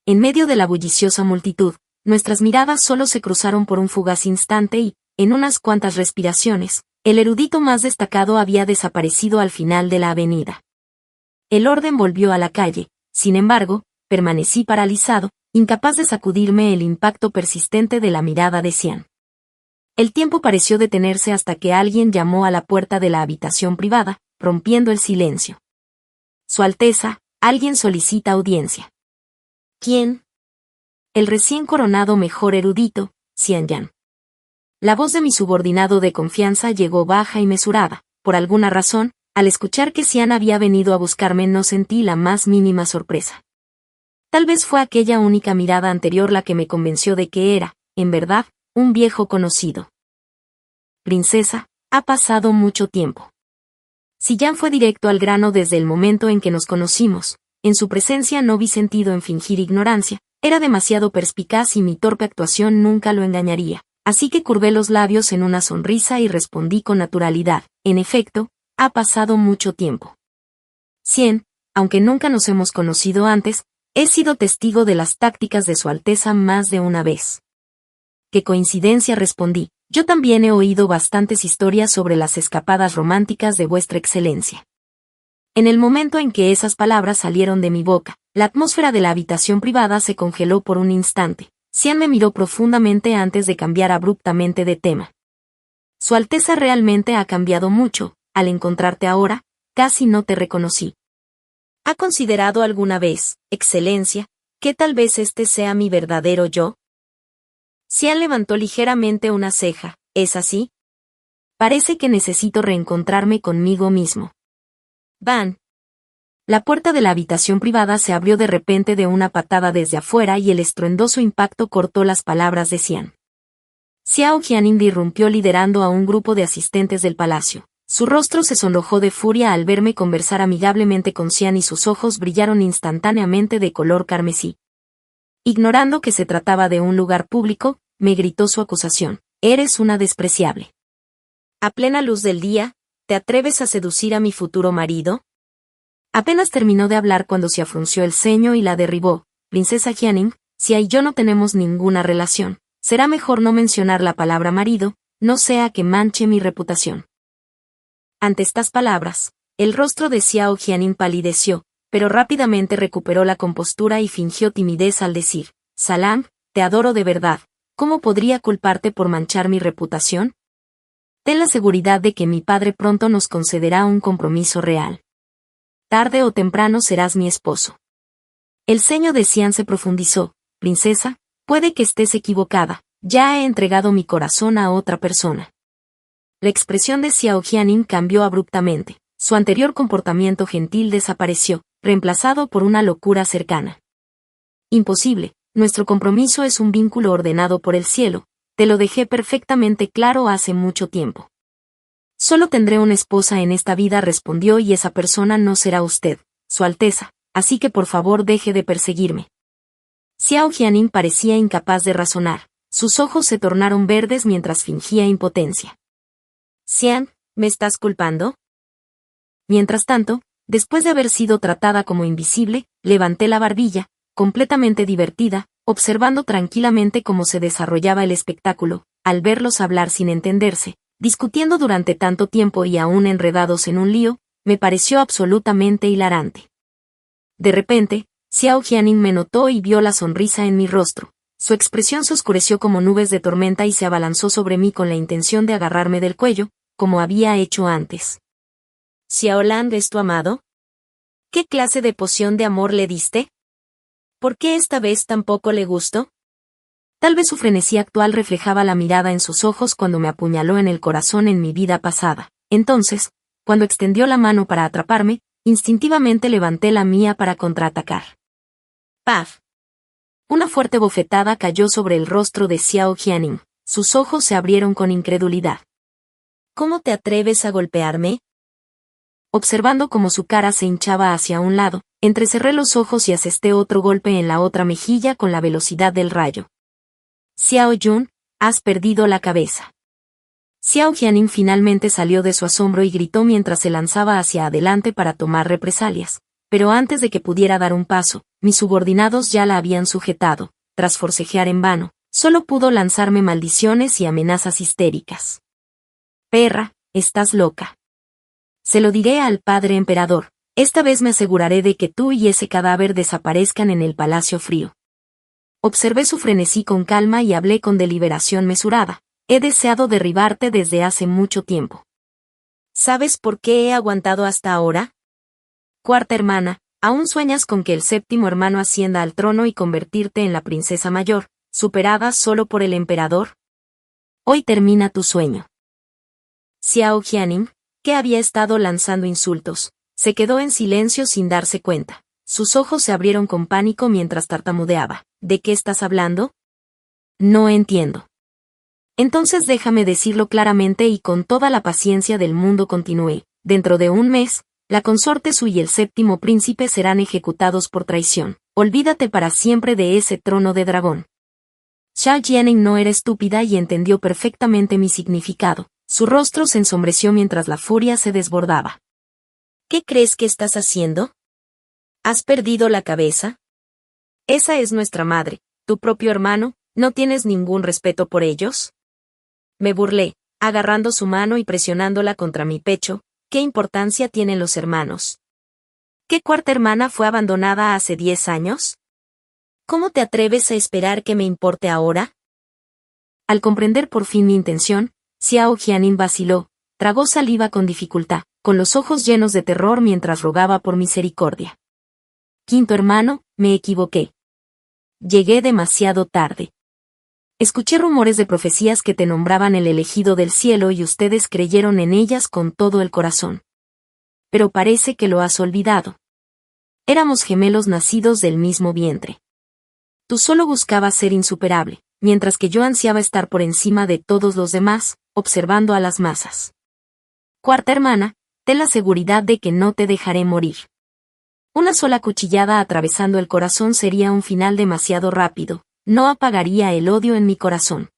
En medio de la bulliciosa multitud, nuestras miradas solo se cruzaron por un fugaz instante y, en unas cuantas respiraciones, el erudito más destacado había desaparecido al final de la avenida. El orden volvió a la calle, sin embargo, permanecí paralizado, incapaz de sacudirme el impacto persistente de la mirada de Xian. El tiempo pareció detenerse hasta que alguien llamó a la puerta de la habitación privada, rompiendo el silencio. Su Alteza, alguien solicita audiencia. ¿Quién? El recién coronado mejor erudito, Xian Yan. La voz de mi subordinado de confianza llegó baja y mesurada. Por alguna razón, al escuchar que Xian había venido a buscarme no sentí la más mínima sorpresa. Tal vez fue aquella única mirada anterior la que me convenció de que era, en verdad, un viejo conocido. Princesa, ha pasado mucho tiempo. Xian fue directo al grano desde el momento en que nos conocimos. En su presencia no vi sentido en fingir ignorancia, era demasiado perspicaz y mi torpe actuación nunca lo engañaría. Así que curvé los labios en una sonrisa y respondí con naturalidad. En efecto, ha pasado mucho tiempo. Xian, aunque nunca nos hemos conocido antes, he sido testigo de las tácticas de Su Alteza más de una vez. Qué coincidencia, respondí. Yo también he oído bastantes historias sobre las escapadas románticas de Vuestra Excelencia. En el momento en que esas palabras salieron de mi boca, la atmósfera de la habitación privada se congeló por un instante. Xian me miró profundamente antes de cambiar abruptamente de tema. Su Alteza realmente ha cambiado mucho. Al encontrarte ahora, casi no te reconocí. ¿Ha considerado alguna vez, Excelencia, que tal vez este sea mi verdadero yo? Xian levantó ligeramente una ceja. ¿Es así? Parece que necesito reencontrarme conmigo mismo. Van. La puerta de la habitación privada se abrió de repente de una patada desde afuera y el estruendoso impacto cortó las palabras de Xian. Xiao Jianing irrumpió liderando a un grupo de asistentes del palacio. Su rostro se sonrojó de furia al verme conversar amigablemente con Xian y sus ojos brillaron instantáneamente de color carmesí. Ignorando que se trataba de un lugar público, me gritó su acusación. Eres una despreciable. A plena luz del día, ¿te atreves a seducir a mi futuro marido? Apenas terminó de hablar cuando se afrunció el ceño y la derribó. Princesa Jianing, si y yo no tenemos ninguna relación, será mejor no mencionar la palabra marido, no sea que manche mi reputación. Ante estas palabras, el rostro de Xiao Jianing palideció, pero rápidamente recuperó la compostura y fingió timidez al decir, Salam, te adoro de verdad, ¿cómo podría culparte por manchar mi reputación? Ten la seguridad de que mi padre pronto nos concederá un compromiso real. Tarde o temprano serás mi esposo. El ceño de Xian se profundizó, princesa, puede que estés equivocada, ya he entregado mi corazón a otra persona. La expresión de Xiao Jianing cambió abruptamente, su anterior comportamiento gentil desapareció, reemplazado por una locura cercana. Imposible, nuestro compromiso es un vínculo ordenado por el cielo, te lo dejé perfectamente claro hace mucho tiempo. Solo tendré una esposa en esta vida, respondió, y esa persona no será usted, Su Alteza, así que por favor deje de perseguirme. Xiao Jianing parecía incapaz de razonar. Sus ojos se tornaron verdes mientras fingía impotencia. Xian, ¿me estás culpando? Mientras tanto, después de haber sido tratada como invisible, levanté la barbilla, completamente divertida, observando tranquilamente cómo se desarrollaba el espectáculo, al verlos hablar sin entenderse, discutiendo durante tanto tiempo y aún enredados en un lío, me pareció absolutamente hilarante. De repente, Xiao Jianing me notó y vio la sonrisa en mi rostro. Su expresión se oscureció como nubes de tormenta y se abalanzó sobre mí con la intención de agarrarme del cuello, como había hecho antes. ¿Xiaolan es tu amado? ¿Qué clase de poción de amor le diste? ¿Por qué esta vez tampoco le gustó? Tal vez su frenesí actual reflejaba la mirada en sus ojos cuando me apuñaló en el corazón en mi vida pasada. Entonces, cuando extendió la mano para atraparme, instintivamente levanté la mía para contraatacar. ¡Paf! Una fuerte bofetada cayó sobre el rostro de Xiao Jianing. Sus ojos se abrieron con incredulidad. ¿Cómo te atreves a golpearme? Observando cómo su cara se hinchaba hacia un lado, entrecerré los ojos y asesté otro golpe en la otra mejilla con la velocidad del rayo. Xiao Jun, has perdido la cabeza. Xiao Jianing finalmente salió de su asombro y gritó mientras se lanzaba hacia adelante para tomar represalias. Pero antes de que pudiera dar un paso, mis subordinados ya la habían sujetado. Tras forcejear en vano, solo pudo lanzarme maldiciones y amenazas histéricas. Perra, estás loca. Se lo diré al padre emperador. Esta vez me aseguraré de que tú y ese cadáver desaparezcan en el Palacio Frío. Observé su frenesí con calma y hablé con deliberación mesurada. He deseado derribarte desde hace mucho tiempo. ¿Sabes por qué he aguantado hasta ahora? Cuarta hermana, ¿aún sueñas con que el séptimo hermano ascienda al trono y convertirte en la princesa mayor, superada solo por el emperador? Hoy termina tu sueño. Xiao Jianing, que había estado lanzando insultos, se quedó en silencio sin darse cuenta. Sus ojos se abrieron con pánico mientras tartamudeaba. ¿De qué estás hablando? No entiendo. Entonces déjame decirlo claramente y con toda la paciencia del mundo, continué. Dentro de un mes, la consorte Su y el séptimo príncipe serán ejecutados por traición. Olvídate para siempre de ese trono de dragón. Xiao Jianing no era estúpida y entendió perfectamente mi significado. Su rostro se ensombreció mientras la furia se desbordaba. ¿Qué crees que estás haciendo? ¿Has perdido la cabeza? Esa es nuestra madre, tu propio hermano, ¿no tienes ningún respeto por ellos? Me burlé, agarrando su mano y presionándola contra mi pecho. ¿Qué importancia tienen los hermanos? ¿Qué cuarta hermana fue abandonada hace 10 años? ¿Cómo te atreves a esperar que me importe ahora? Al comprender por fin mi intención, Xiao Jianing vaciló, tragó saliva con dificultad, con los ojos llenos de terror mientras rogaba por misericordia. Quinto hermano, me equivoqué. Llegué demasiado tarde. Escuché rumores de profecías que te nombraban el elegido del cielo y ustedes creyeron en ellas con todo el corazón. Pero parece que lo has olvidado. Éramos gemelos nacidos del mismo vientre. Tú solo buscabas ser insuperable, mientras que yo ansiaba estar por encima de todos los demás, observando a las masas. Cuarta hermana, ten la seguridad de que no te dejaré morir. Una sola cuchillada atravesando el corazón sería un final demasiado rápido. No apagaría el odio en mi corazón.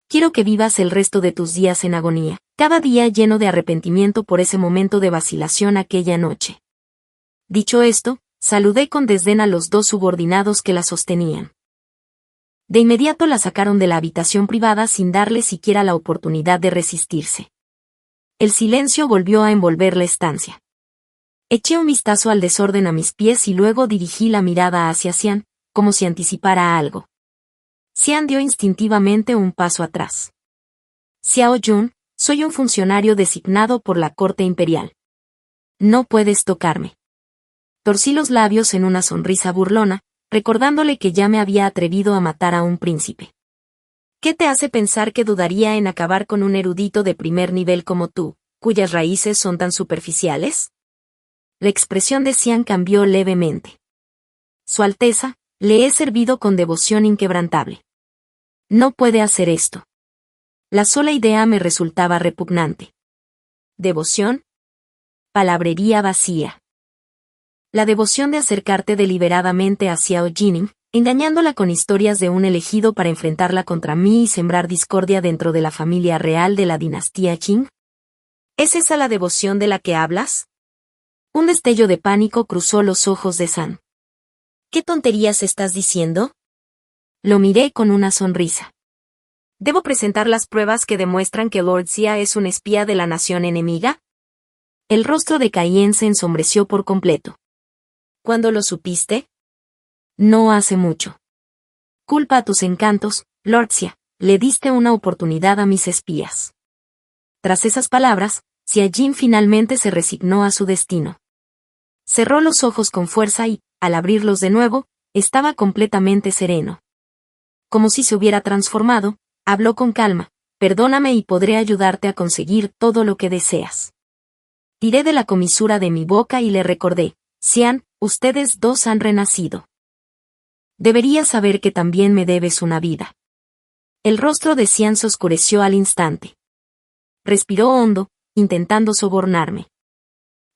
Quiero que vivas el resto de tus días en agonía, cada día lleno de arrepentimiento por ese momento de vacilación aquella noche. Dicho esto, saludé con desdén a los 2 subordinados que la sostenían. De inmediato la sacaron de la habitación privada sin darle siquiera la oportunidad de resistirse. El silencio volvió a envolver la estancia. Eché un vistazo al desorden a mis pies y luego dirigí la mirada hacia Xian, como si anticipara algo. Xian dio instintivamente un paso atrás. Xiao Jun, soy un funcionario designado por la corte imperial. No puedes tocarme. Torcí los labios en una sonrisa burlona, recordándole que ya me había atrevido a matar a un príncipe. ¿Qué te hace pensar que dudaría en acabar con un erudito de primer nivel como tú, cuyas raíces son tan superficiales? La expresión de Xian cambió levemente. Su Alteza, le he servido con devoción inquebrantable. No puede hacer esto. La sola idea me resultaba repugnante. ¿Devoción? Palabrería vacía. La devoción de acercarte deliberadamente a Xiao Jining, engañándola con historias de un elegido para enfrentarla contra mí y sembrar discordia dentro de la familia real de la dinastía Qing. ¿Es esa la devoción de la que hablas? Un destello de pánico cruzó los ojos de San. ¿Qué tonterías estás diciendo? Lo miré con una sonrisa. ¿Debo presentar las pruebas que demuestran que Lord Xia es un espía de la nación enemiga? El rostro de Cayen se ensombreció por completo. ¿Cuándo lo supiste? No hace mucho. Culpa a tus encantos, Lord Xia, le diste una oportunidad a mis espías. Tras esas palabras, Xia Jin finalmente se resignó a su destino. Cerró los ojos con fuerza y, al abrirlos de nuevo, estaba completamente sereno. Como si se hubiera transformado, habló con calma: perdóname y podré ayudarte a conseguir todo lo que deseas. Tiré de la comisura de mi boca y le recordé: Xian, ustedes dos han renacido. Deberías saber que también me debes una vida. El rostro de Xian se oscureció al instante. Respiró hondo, intentando sobornarme.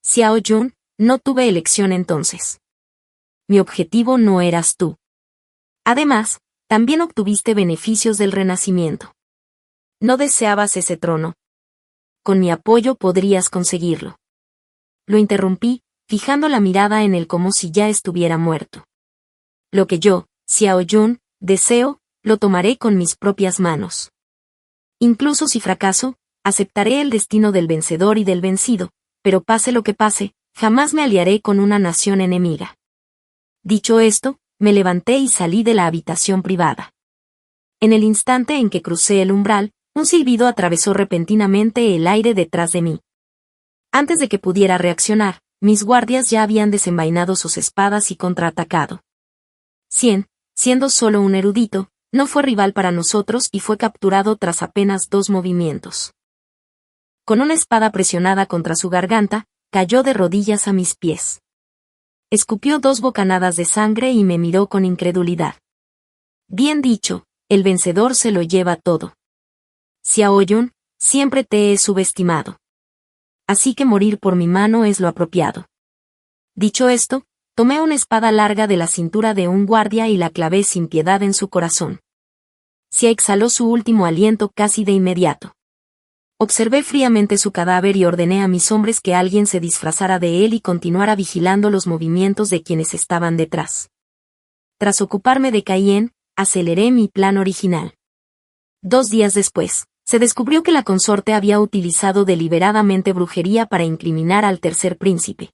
Xiao Jun, no tuve elección entonces. Mi objetivo no eras tú. Además, también obtuviste beneficios del renacimiento. No deseabas ese trono. Con mi apoyo podrías conseguirlo. Lo interrumpí, fijando la mirada en él como si ya estuviera muerto. Lo que yo, Xiao Jun, deseo, lo tomaré con mis propias manos. Incluso si fracaso, aceptaré el destino del vencedor y del vencido, pero pase lo que pase, jamás me aliaré con una nación enemiga. Dicho esto, me levanté y salí de la habitación privada. En el instante en que crucé el umbral, un silbido atravesó repentinamente el aire detrás de mí. Antes de que pudiera reaccionar, mis guardias ya habían desenvainado sus espadas y contraatacado. Xian, siendo solo un erudito, no fue rival para nosotros y fue capturado tras apenas 2 movimientos. Con una espada presionada contra su garganta, cayó de rodillas a mis pies. Escupió 2 bocanadas de sangre y me miró con incredulidad. Bien dicho, el vencedor se lo lleva todo. Xiao Jun, siempre te he subestimado. Así que morir por mi mano es lo apropiado. Dicho esto, tomé una espada larga de la cintura de un guardia y la clavé sin piedad en su corazón. Xia exhaló su último aliento casi de inmediato. Observé fríamente su cadáver y ordené a mis hombres que alguien se disfrazara de él y continuara vigilando los movimientos de quienes estaban detrás. Tras ocuparme de Cayen, aceleré mi plan original. 2 días después, se descubrió que la consorte había utilizado deliberadamente brujería para incriminar al tercer príncipe.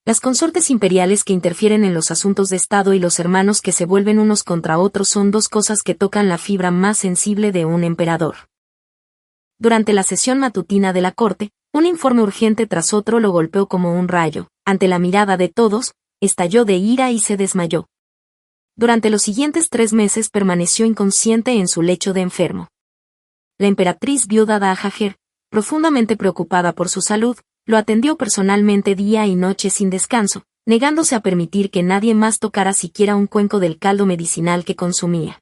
Las consortes imperiales que interfieren en los asuntos de Estado y los hermanos que se vuelven unos contra otros son 2 cosas que tocan la fibra más sensible de un emperador. Durante la sesión matutina de la corte, un informe urgente tras otro lo golpeó como un rayo. Ante la mirada de todos, estalló de ira y se desmayó. Durante los siguientes 3 meses permaneció inconsciente en su lecho de enfermo. La emperatriz viuda Dahager, profundamente preocupada por su salud, lo atendió personalmente día y noche sin descanso, negándose a permitir que nadie más tocara siquiera un cuenco del caldo medicinal que consumía.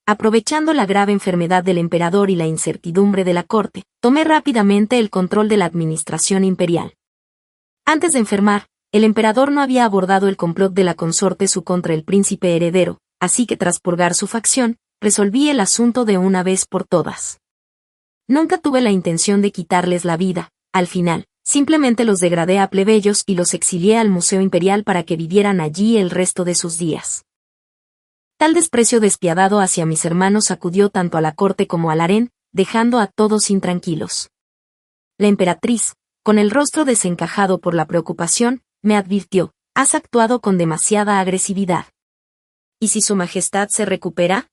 Aprovechando la grave enfermedad del emperador y la incertidumbre de la corte, tomé rápidamente el control de la administración imperial. Antes de enfermar, el emperador no había abordado el complot de la consorte Su contra el príncipe heredero, así que tras purgar su facción, resolví el asunto de una vez por todas. Nunca tuve la intención de quitarles la vida, al final, simplemente los degradé a plebeyos y los exilié al Museo Imperial para que vivieran allí el resto de sus días. Tal desprecio despiadado hacia mis hermanos sacudió tanto a la corte como al harén, dejando a todos intranquilos. La emperatriz, con el rostro desencajado por la preocupación, me advirtió: has actuado con demasiada agresividad. ¿Y si su majestad se recupera?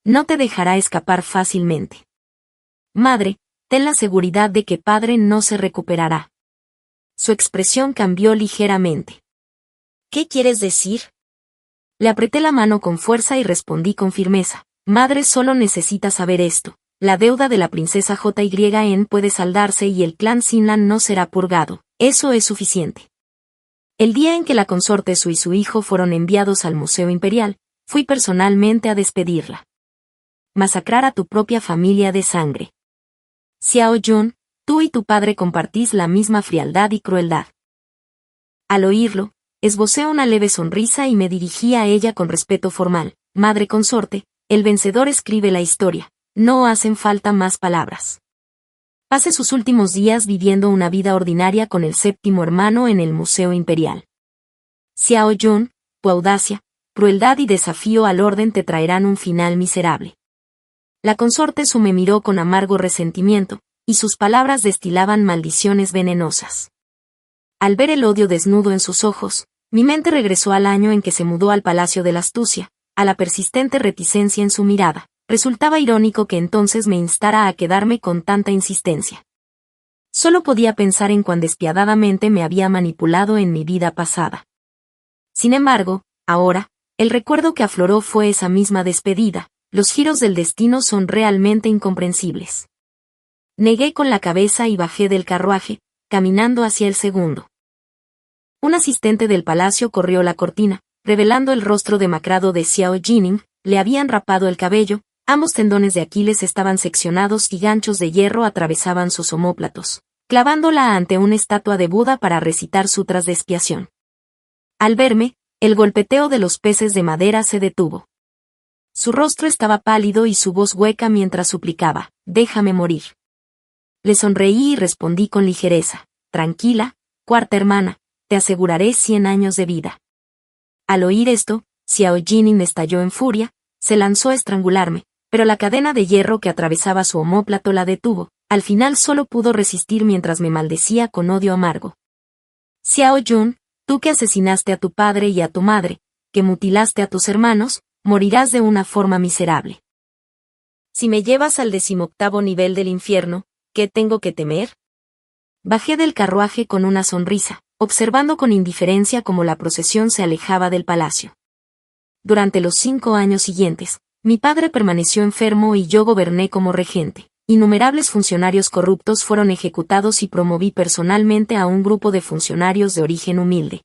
No te dejará escapar fácilmente. Madre, ten la seguridad de que padre no se recuperará. Su expresión cambió ligeramente. ¿Qué quieres decir? Le apreté la mano con fuerza y respondí con firmeza: madre solo necesita saber esto. La deuda de la princesa Jyn puede saldarse y el clan Xinlan no será purgado. Eso es suficiente. El día en que la consorte Su y su hijo fueron enviados al Museo Imperial, fui personalmente a despedirla. masacrar a tu propia familia de sangre. Xiao Jun, tú y tu padre compartís la misma frialdad y crueldad. Al oírlo, esbocé una leve sonrisa y me dirigí a ella con respeto formal. Madre consorte, el vencedor escribe la historia, no hacen falta más palabras. Pase sus últimos días viviendo una vida ordinaria con el séptimo hermano en el Museo Imperial. Xiao Jun, tu audacia, crueldad y desafío al orden te traerán un final miserable. La consorte Su me miró con amargo resentimiento, y sus palabras destilaban maldiciones venenosas. Al ver el odio desnudo en sus ojos, mi mente regresó al año en que se mudó al Palacio de la Astucia, a la persistente reticencia en su mirada. Resultaba irónico que entonces me instara a quedarme con tanta insistencia. Solo podía pensar en cuán despiadadamente me había manipulado en mi vida pasada. Sin embargo, ahora, el recuerdo que afloró fue esa misma despedida. Los giros del destino son realmente incomprensibles. Negué con la cabeza y bajé del carruaje, caminando hacia el segundo. Un asistente del palacio corrió la cortina, revelando el rostro demacrado de Xiao Jining. Le habían rapado el cabello, ambos tendones de Aquiles estaban seccionados y ganchos de hierro atravesaban sus omóplatos, clavándola ante una estatua de Buda para recitar sutras de expiación. Al verme, el golpeteo de los peces de madera se detuvo. Su rostro estaba pálido y su voz hueca mientras suplicaba, déjame morir. Le sonreí y respondí con ligereza, tranquila, cuarta hermana, te aseguraré 100 años de vida. Al oír esto, Xiao Jining estalló en furia, se lanzó a estrangularme, pero la cadena de hierro que atravesaba su omóplato la detuvo. Al final solo pudo resistir mientras me maldecía con odio amargo. Xiao Jun, tú que asesinaste a tu padre y a tu madre, que mutilaste a tus hermanos, morirás de una forma miserable. Si me llevas al 18º nivel del infierno, ¿qué tengo que temer? Bajé del carruaje con una sonrisa, observando con indiferencia cómo la procesión se alejaba del palacio. Durante los 5 años siguientes, mi padre permaneció enfermo y yo goberné como regente. Innumerables funcionarios corruptos fueron ejecutados y promoví personalmente a un grupo de funcionarios de origen humilde.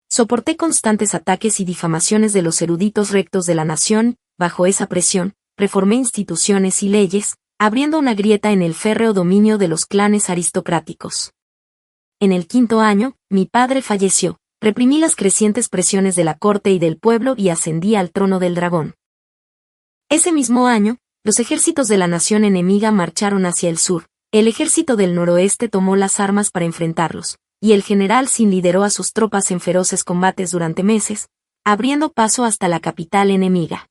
Soporté constantes ataques y difamaciones de los eruditos rectos de la nación. Bajo esa presión, reformé instituciones y leyes, abriendo una grieta en el férreo dominio de los clanes aristocráticos. En el 5º año, mi padre falleció, reprimí las crecientes presiones de la corte y del pueblo y ascendí al trono del dragón. Ese mismo año, los ejércitos de la nación enemiga marcharon hacia el sur, el ejército del noroeste tomó las armas para enfrentarlos, y el general Sin lideró a sus tropas en feroces combates durante meses, abriendo paso hasta la capital enemiga.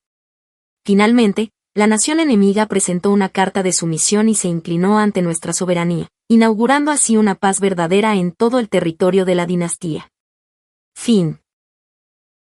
Finalmente, la nación enemiga presentó una carta de sumisión y se inclinó ante nuestra soberanía, inaugurando así una paz verdadera en todo el territorio de la dinastía. Fin.